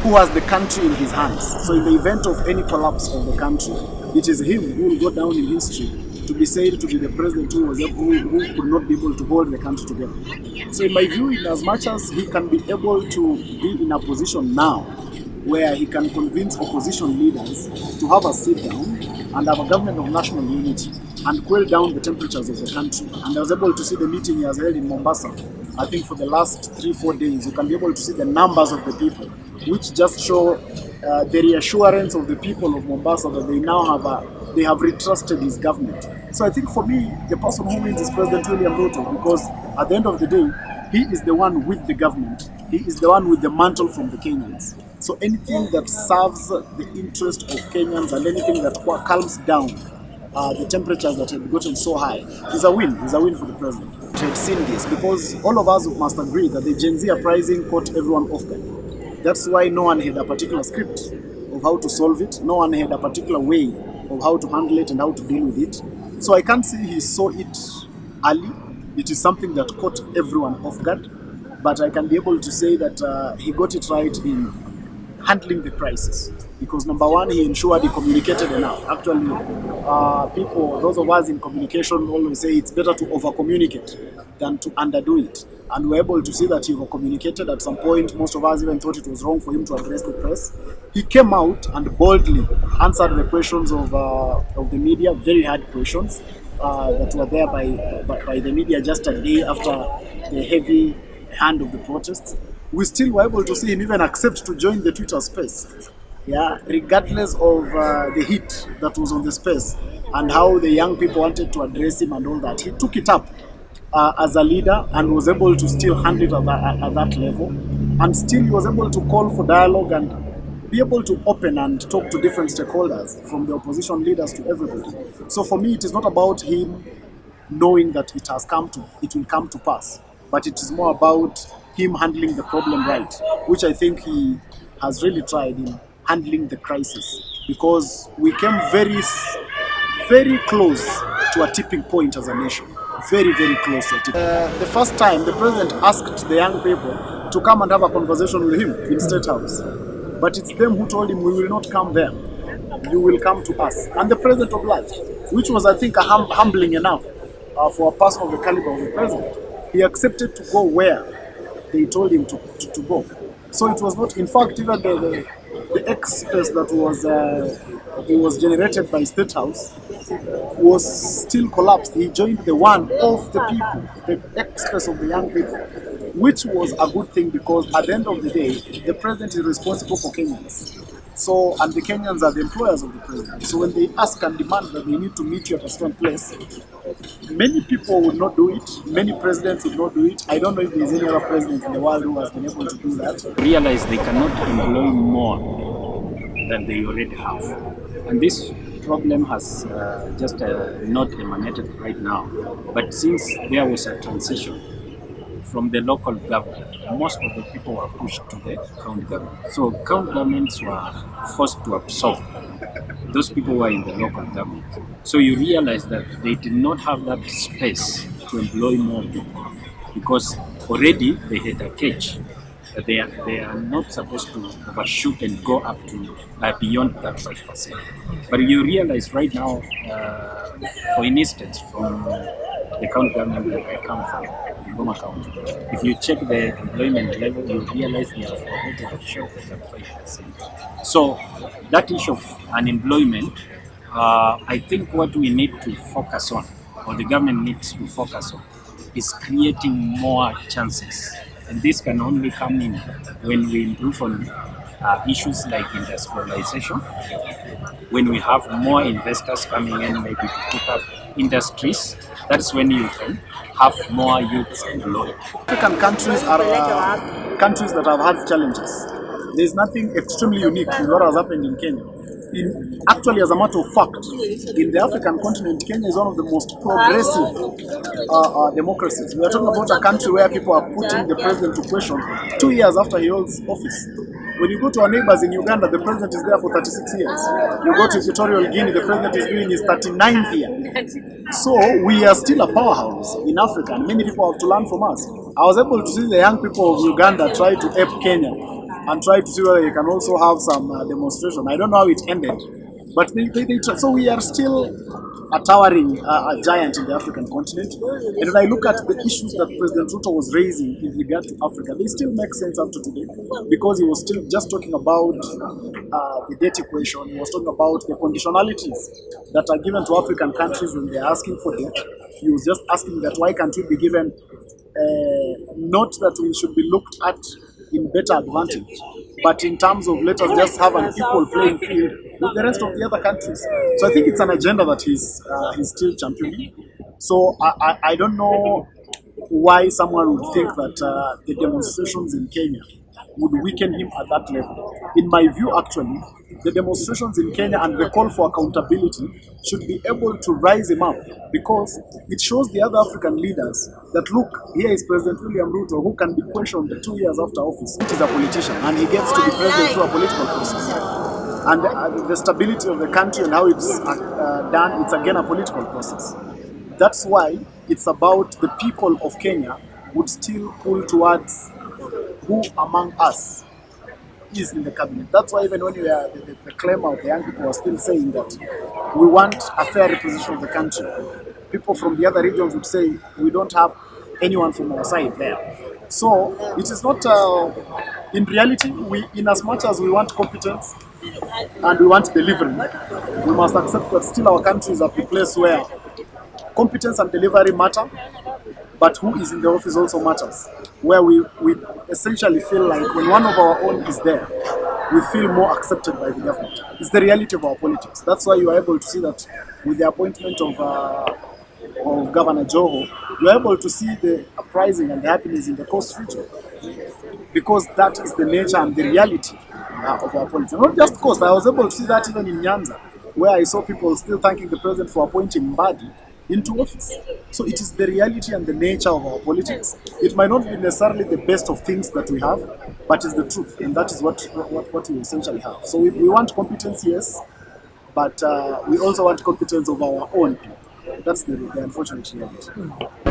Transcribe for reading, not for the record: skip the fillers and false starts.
who has the country in his hands. So in the event of any collapse of the country, it is him who will go down in history to be said to be the president who could not be able to hold the country together. So in my view, in as much as he can be able to be in a position now where he can convince opposition leaders to have a sit down and have a government of national unity and cool down the temperatures of the country. And I was able to see the meeting he has held in Mombasa. I think for the last 3-4 days, you can be able to see the numbers of the people, which just show the reassurance of the people of Mombasa that they now they have retrusted his government. So I think for me, the person who wins is President William Ruto, because at the end of the day, he is the one with the government. He is the one with the mantle from the Kenyans. So anything that serves the interest of Kenyans and anything that calms down the temperatures that have gotten so high is a win. Is a win for the president. I had seen this because all of us must agree that the Gen Z uprising caught everyone off guard. That's why no one had a particular script of how to solve it. No one had a particular way of how to handle it and how to deal with it. So I can't say he saw it early. It is something that caught everyone off guard. But I can be able to say that he got it right in handling the crisis. Because number one, he ensured he communicated enough. Actually, those of us in communication always say it's better to over-communicate than to underdo it. And we're able to see that he over-communicated. At some point, most of us even thought it was wrong for him to address the press. He came out and boldly answered the questions of the media, very hard questions that were there by the media just a day after the heavy hand of the protests. We still were able to see him even accept to join the Twitter space. Yeah, regardless of the heat that was on the space and how the young people wanted to address him and all that, he took it up as a leader and was able to still handle it at that level. And still he was able to call for dialogue and be able to open and talk to different stakeholders, from the opposition leaders to everybody. So for me, it is not about him knowing that it will come to pass, but it is more about him handling the problem right, which I think he has really tried in handling the crisis, because we came very, very close to a tipping point as a nation. Very, very close to a tipping point. The first time the president asked the young people to come and have a conversation with him in State House, but it's them who told him, we will not come there, you will come to us. And the president obliged, which was, I think, humbling enough for a person of the caliber of the president. He accepted to go where they told him to go. So it was not, in fact, even the airspace that was generated by State House was still collapsed. He joined the one of the people, the airspace of the young people, which was a good thing, because at the end of the day, the president is responsible for Kenyans. So, and the Kenyans are the employers of the president. So when they ask and demand that they need to meet you at a certain place, many people would not do it. Many presidents would not do it. I don't know if there's any other president in the world who has been able to do that. Realize they cannot employ more than they already have. And this problem has just not emanated right now. But since there was a transition from the local government, most of the people were pushed to the county government. So county governments were forced to absorb those people who are in the local government. So you realize that they did not have that space to employ more people, because already they had a cage. They are not supposed to overshoot and go up to beyond that 5%. But you realize right now, for instance, from the county government that I come from, Goma County, if you check the employment level, you realize they have already overshot that 5%. So that issue of unemployment, I think what we need to focus on, or the government needs to focus on, is creating more chances. And this can only come in when we improve on issues like industrialization, when we have more investors coming in, maybe to put up industries. That's when you can have more youths employed. African countries are countries that have had challenges. There's nothing extremely unique in what has happened in Kenya. Actually, as a matter of fact, in the African continent, Kenya is one of the most progressive democracies. We are talking about a country where people are putting the president to question 2 years after he holds office. When you go to our neighbors in Uganda, the president is there for 36 years. You go to Equatorial Guinea, the president is doing his 39th year. So we are still a powerhouse in Africa, and many people have to learn from us. I was able to see the young people of Uganda try to ape Kenya and try to see whether you can also have some demonstration. I don't know how it ended, but they try. So we are still a towering a giant in the African continent. And when I look at the issues that President Ruto was raising in regard to Africa, they still make sense up to today, because he was still just talking about the debt equation. He was talking about the conditionalities that are given to African countries when they are asking for debt. He was just asking that why can't we be given, not that we should be looked at in better advantage, but in terms of let us just have an equal playing field with the rest of the other countries. So I think it's an agenda that he's still championing. So I don't know why someone would think that the demonstrations in Kenya would weaken him at that level. In my view, actually, the demonstrations in Kenya and the call for accountability should be able to rise him up, because it shows the other African leaders that, look, here is President William Ruto, who can be questioned 2 years after office, which is a politician, and he gets to be president through a political process. And the stability of the country and how it's done, it's again a political process. That's why it's about the people of Kenya would still pull towards who among us is in the cabinet. That's why even when you are the claim of the young people are still saying that we want a fair representation of the country, people from the other regions would say we don't have anyone from our side there. So it is not, in reality, in as much as we want competence and we want delivery, we must accept that still our country is at the place where competence and delivery matter, but who is in the office also matters, where we essentially feel like when one of our own is there, we feel more accepted by the government. It's the reality of our politics. That's why you are able to see that with the appointment of Governor Joho, you are able to see the uprising and the happiness in the coast region, because that is the nature and the reality of our politics. Not just coast, I was able to see that even in Nyanza, where I saw people still thanking the president for appointing Mbadi into office. So it is the reality and the nature of our politics. It might not be necessarily the best of things that we have, but it's the truth, and that is what we essentially have. So we want competence, yes, but we also want competence of our own people. That's the unfortunate reality.